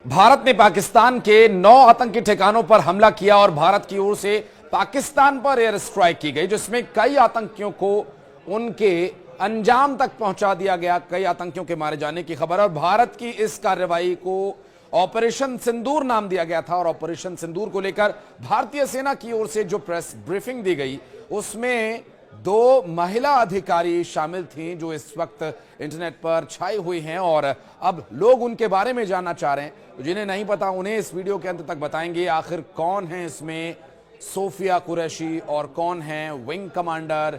भारत ने पाकिस्तान के 9 आतंकी ठिकानों पर हमला किया और भारत की ओर से पाकिस्तान पर एयर स्ट्राइक की गई, जिसमें कई आतंकियों को उनके अंजाम तक पहुंचा दिया गया। कई आतंकियों के मारे जाने की खबर, और भारत की इस कार्रवाई को ऑपरेशन सिंदूर नाम दिया गया था। और ऑपरेशन सिंदूर को लेकर भारतीय सेना की ओर से जो प्रेस ब्रीफिंग दी गई, उसमें 2 महिला अधिकारी शामिल थीं जो इस वक्त इंटरनेट पर छाई हुई हैं, और अब लोग उनके बारे में जानना चाह रहे हैं। तो जिन्हें नहीं पता उन्हें इस वीडियो के अंत तक बताएंगे आखिर कौन है इसमें सोफिया कुरैशी और कौन है विंग कमांडर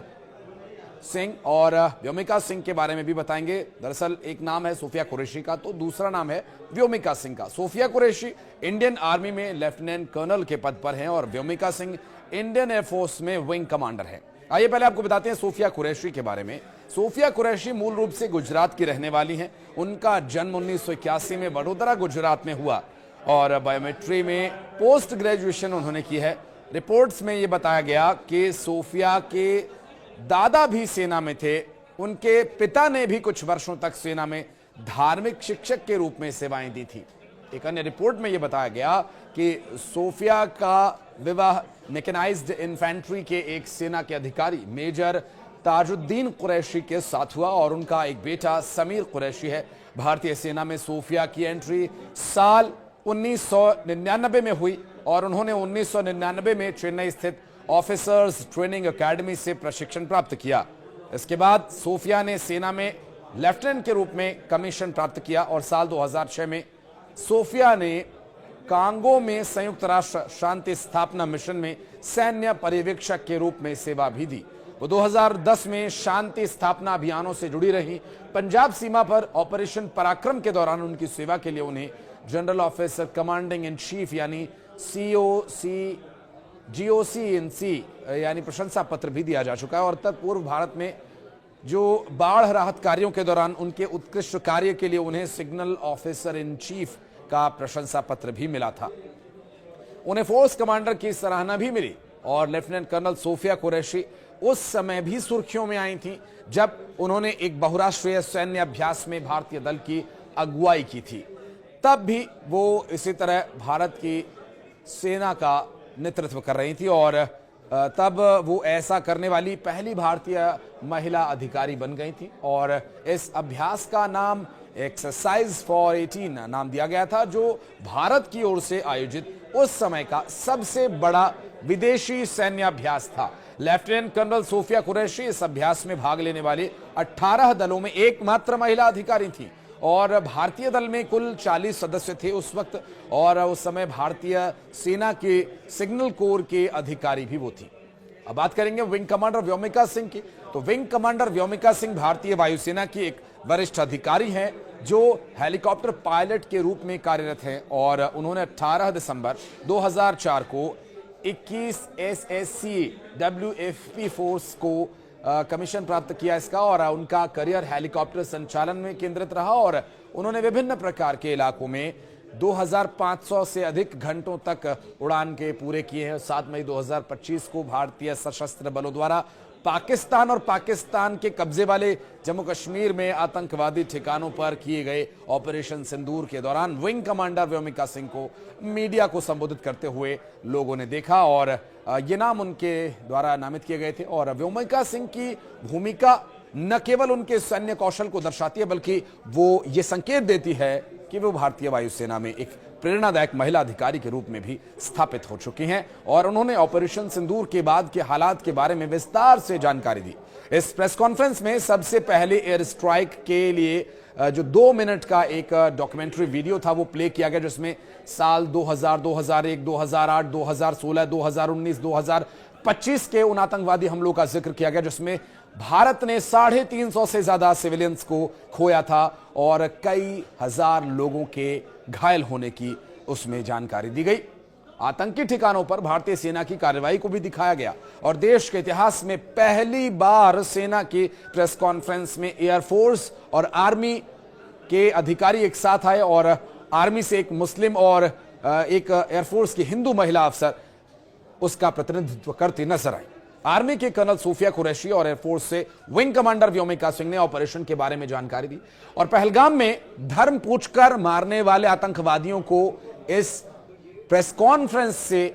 सिंह, और व्योमिका सिंह के बारे में भी बताएंगे। दरअसल एक नाम है सोफिया कुरैशी का, तो दूसरा नाम है व्योमिका सिंह का। सोफिया कुरैशी इंडियन आर्मी में लेफ्टिनेंट कर्नल के पद पर हैं और व्योमिका सिंह इंडियन एयरफोर्स में विंग कमांडर हैं। आइए पहले आपको बताते हैं सोफिया कुरैशी के बारे में। सोफिया कुरैशी मूल रूप से गुजरात की रहने वाली हैं। उनका जन्म 1981 में वडोदरा गुजरात में हुआ और बायोमेट्री में पोस्ट ग्रेजुएशन उन्होंने की है। रिपोर्ट्स में यह बताया गया कि सोफिया के दादा भी सेना में थे। उनके पिता ने भी कुछ वर्षों तक सेना में धार्मिक शिक्षक के रूप में सेवाएं दी थी। एक अन्य रिपोर्ट में यह बताया गया कि सोफिया का विवाह मैकेनाइज्ड इन्फेंट्री के एक सेना के अधिकारी मेजर ताजुद्दीन कुरैशी के साथ हुआ और उनका एक बेटा समीर कुरैशी है। भारतीय सेना में सोफिया की एंट्री साल 1999 में हुई और उन्होंने 1999 में चेन्नई स्थित ऑफिसर्स ट्रेनिंग एकेडमी से प्रशिक्षण प्राप्त किया। इसके बाद सोफिया ने सेना में लेफ्टिनेंट के रूप में कमीशन प्राप्त किया और साल 2006 में सोफिया ने कांगो में संयुक्त राष्ट्र शांति स्थापना मिशन में सैन्य पर्यवेक्षक के रूप में सेवा भी दी। वो 2010 में शांति स्थापना अभियानों से जुड़ी रही। पंजाब सीमा पर ऑपरेशन पराक्रम के दौरान उनकी सेवा के लिए उन्हें general officer commanding in chief यानी GOC यानी प्रशंसा पत्र भी दिया जा चुका है। और तत्पूर्व भारत में जो बाढ़ राहत कार्यों के दौरान उनके उत्कृष्ट कार्य के लिए उन्हें सिग्नल ऑफिसर इन चीफ का प्रशंसा पत्र भी मिला था। उन्हें फोर्स कमांडर की सराहना भी मिली और लेफ्टिनेंट कर्नल सोफिया कुरैशी उस समय भी सुर्खियों में आई थी जब उन्होंने एक बहुराष्ट्रीय सैन्य अभ्यास में भारतीय दल की अगुवाई की थी। तब भी वो इसी तरह भारत की सेना का नेतृत्व कर रही थी और तब वो ऐसा करने वाली पहली भारतीय महिला अधिकारी बन गई थी। और इस अभ्यास का नाम एक्सरसाइज फॉर 18 नाम दिया गया था, जो भारत की ओर से आयोजित उस समय का सबसे बड़ा विदेशी सैन्य अभ्यास था। लेफ्टिनेंट कर्नल सोफिया कुरैशी इस अभ्यास में भाग लेने वाले 18 दलों में एकमात्र महिला अधिकारी थी और भारतीय दल में कुल 40 सदस्य थे उस वक्त, और उस समय भारतीय सेना के सिग्नल कोर के अधिकारी भी वो थी। अब बात करेंगे विंग कमांडर व्योमिका सिंह की। तो विंग कमांडर व्योमिका सिंह भारतीय वायुसेना की एक वरिष्ठ अधिकारी हैं जो हेलीकॉप्टर पायलट के रूप में कार्यरत हैं और उन्होंने 18 दिसंबर 2004 को 21 SSC WFP फोर्स को कमीशन प्राप्त किया इसका, और उनका करियर हेलीकॉप्टर संचालन में केंद्रित रहा और उन्होंने विभिन्न प्रकार के इलाकों में 2500 से अधिक घंटों तक उड़ान के पूरे किए हैं। 7 मई 2025 को भारतीय सशस्त्र बलों द्वारा पाकिस्तान और पाकिस्तान के कब्जे वाले जम्मू कश्मीर में आतंकवादी ठिकानों पर किए गए ऑपरेशन सिंदूर के दौरान विंग कमांडर व्योमिका सिंह को मीडिया को संबोधित करते हुए लोगों ने देखा और ये नाम उनके द्वारा नामित किए गए थे। और व्योमिका सिंह की भूमिका न केवल उनके सैन्य कौशल को दर्शाती है बल्कि वो ये संकेत देती है कि वो भारतीय वायुसेना में एक प्रेरणादायक महिला अधिकारी के रूप में भी स्थापित हो चुकी हैं। और उन्होंने ऑपरेशन सिंदूर के बाद के हालात के बारे में विस्तार से जानकारी दी। इस प्रेस कॉन्फ्रेंस में सबसे पहले एयर स्ट्राइक के लिए जो 2 मिनट का एक डॉक्यूमेंट्री वीडियो था वो प्ले किया गया, जिसमें साल 2000, 2001, 2008, 2016, 2019, 2025 के उन आतंकवादी हमलों का जिक्र किया गया जिसमें भारत ने 350 से ज्यादा सिविलियंस को खोया था और कई हजार लोगों के घायल होने की उसमें जानकारी दी गई। आतंकी ठिकानों पर भारतीय सेना की कार्रवाई को भी दिखाया गया और देश के इतिहास में पहली बार सेना की प्रेस कॉन्फ्रेंस में एयरफोर्स और आर्मी के अधिकारी एक साथ आए और आर्मी से एक मुस्लिम और एक एयरफोर्स की हिंदू महिला अफसर उसका प्रतिनिधित्व करती नजर आई। आर्मी के कर्नल सूफिया कुरैशी और एयरफोर्स से विंग कमांडर व्योमिका सिंह ने ऑपरेशन के बारे में जानकारी दी। और पहलगाम में धर्म पूछकर मारने वाले आतंकवादियों को इस प्रेस कॉन्फ्रेंस से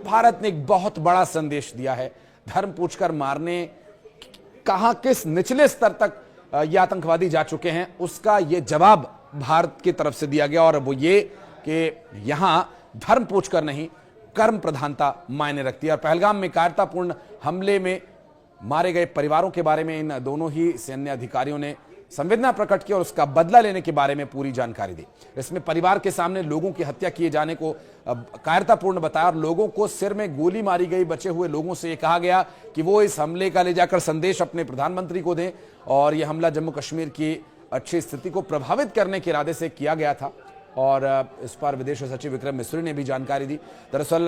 भारत ने एक बहुत बड़ा संदेश दिया है। धर्म पूछकर मारने कहां किस निचले स्तर तक ये आतंकवादी जा चुके हैं, उसका ये जवाब भारत की तरफ से दिया गया। और वो ये कि यहां धर्म पूछकर नहीं, कर्म प्रधानता मायने रखती है। और पहलगाम में कायरतापूर्ण हमले में मारे गए परिवारों के बारे में इन दोनों ही सैन्य अधिकारियों ने संवेदना प्रकट की और उसका बदला लेने के बारे में पूरी जानकारी दी। इसमें परिवार के सामने लोगों की हत्या किए जाने को कायरतापूर्ण बताया और लोगों को सिर में गोली मारी गई बचे हुए लोगों से यह कहा गया कि वो इस हमले का ले जाकर संदेश अपने प्रधानमंत्री को दें। और यह हमला जम्मू कश्मीर की अच्छी स्थिति को प्रभावित करने के इरादे से किया गया था। और इस पर विदेश सचिव विक्रम मिस्री ने भी जानकारी दी। दरअसल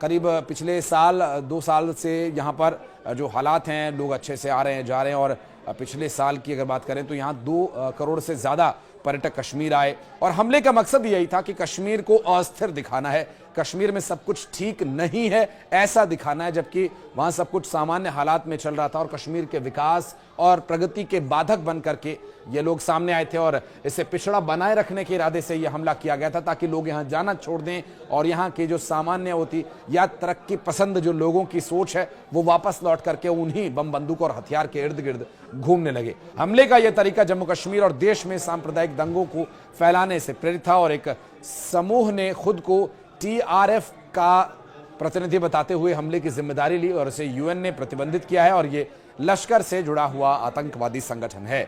करीब पिछले साल 2 साल से यहाँ पर जो हालात हैं, लोग अच्छे से आ रहे हैं जा रहे हैं। और पिछले साल की अगर बात करें तो यहाँ 2 करोड़ से ज्यादा पर्यटक कश्मीर आए और हमले का मकसद यही था कि कश्मीर को अस्थिर दिखाना है, कश्मीर में सब कुछ ठीक नहीं है ऐसा दिखाना है, जबकि वहां सब कुछ सामान्य हालात में चल रहा था। और कश्मीर के विकास और प्रगति के बाधक बन करके ये लोग सामने आए थे और इसे पिछड़ा बनाए रखने के इरादे से यह हमला किया गया था ताकि लोग यहाँ जाना छोड़ दें और यहाँ की जो सामान्य होती या तरक्की पसंद जो लोगों की सोच है वो वापस लौट करके उन्हीं बम बंदूक और हथियार के इर्द गिर्द घूमने लगे। हमले का यह तरीका जम्मू कश्मीर और देश में सांप्रदायिक दंगों को फैलाने से प्रेरित था और एक समूह ने खुद को TRF का प्रतिनिधि बताते हुए हमले की जिम्मेदारी ली और इसे UN ने प्रतिबंधित किया है और यह लश्कर से जुड़ा हुआ आतंकवादी संगठन है।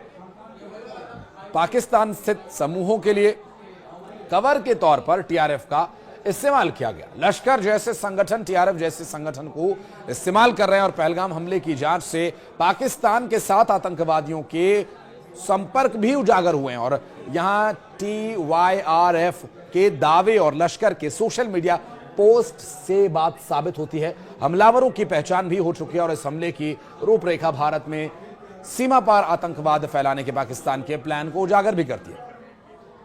पाकिस्तान स्थित समूहों के लिए कवर के तौर पर TRF का इस्तेमाल किया गया। लश्कर जैसे संगठन TRF जैसे संगठन को इस्तेमाल कर रहे हैं और पहलगाम हमले की जांच से पाकिस्तान के साथ आतंकवादियों के संपर्क भी उजागर हुए हैं। और यहां TYRF के दावे और लश्कर के सोशल मीडिया पोस्ट से बात साबित होती है। हमलावरों की पहचान भी हो चुकी है और इस हमले की रूपरेखा भारत में सीमा पार आतंकवाद फैलाने के पाकिस्तान के प्लान को उजागर भी करती है।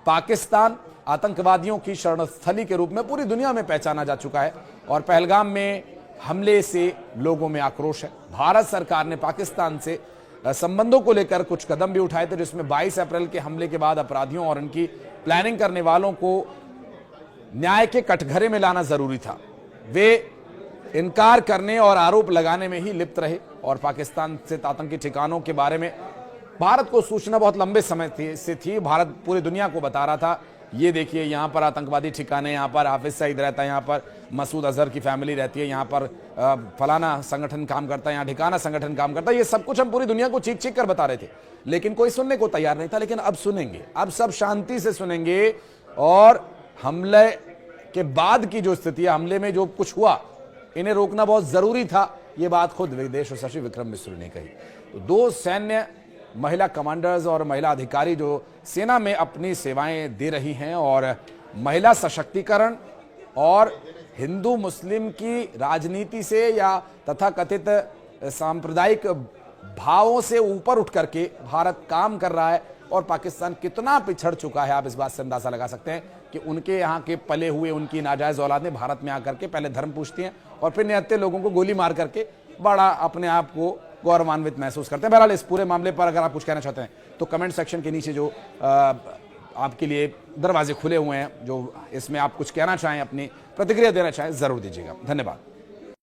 पाकिस्तान आतंकवादियों की शरणस्थली के रूप में पूरी दुनिया में पहचाना जा चुका है और पहलगाम में हमले से लोगों में आक्रोश है। भारत सरकार ने पाकिस्तान से संबंधों को लेकर कुछ कदम भी उठाए थे, जिसमें 22 अप्रैल के हमले के बाद अपराधियों और उनकी प्लानिंग करने वालों को न्याय के कटघरे में लाना जरूरी था। वे इनकार करने और आरोप लगाने में ही लिप्त रहे और पाकिस्तान से आतंकी ठिकानों के बारे में भारत को सूचना बहुत लंबे समय से थी। भारत पूरी दुनिया को बता रहा था, ये देखिए यहाँ पर आतंकवादी ठिकाने, यहाँ पर हाफिज सईद रहता है, यहाँ पर मसूद अजहर की फैमिली रहती है, यहाँ पर फलाना संगठन काम करता है, यहाँ ठिकाना संगठन काम करता है। ये सब कुछ हम पूरी दुनिया को चीख कर बता रहे थे, लेकिन कोई सुनने को तैयार नहीं था। लेकिन अब सुनेंगे, अब सब शांति से सुनेंगे और हमले के बाद की जो स्थिति है, हमले में जो कुछ हुआ, इन्हें रोकना बहुत जरूरी था। ये बात खुद विदेश सचिव विक्रम मिस्री ने कही। तो 2 सैन्य महिला कमांडर्स और महिला अधिकारी जो सेना में अपनी सेवाएं दे रही हैं और महिला सशक्तिकरण और हिंदू मुस्लिम की राजनीति से या तथाकथित सांप्रदायिक भावों से ऊपर उठ करके भारत काम कर रहा है। और पाकिस्तान कितना पिछड़ चुका है, आप इस बात से अंदाजा लगा सकते हैं कि उनके यहाँ के पले हुए उनकी नाजायज औलादें भारत में आकर के पहले धर्म पूछती हैं और फिर निहत्थे लोगों को गोली मार करके बड़ा अपने आप को गौरवान्वित महसूस करते हैं। बहरहाल इस पूरे मामले पर अगर आप कुछ कहना चाहते हैं तो कमेंट सेक्शन के नीचे जो आपके लिए दरवाजे खुले हुए हैं, जो इसमें आप कुछ कहना चाहें, अपनी प्रतिक्रिया देना चाहें, जरूर दीजिएगा। धन्यवाद।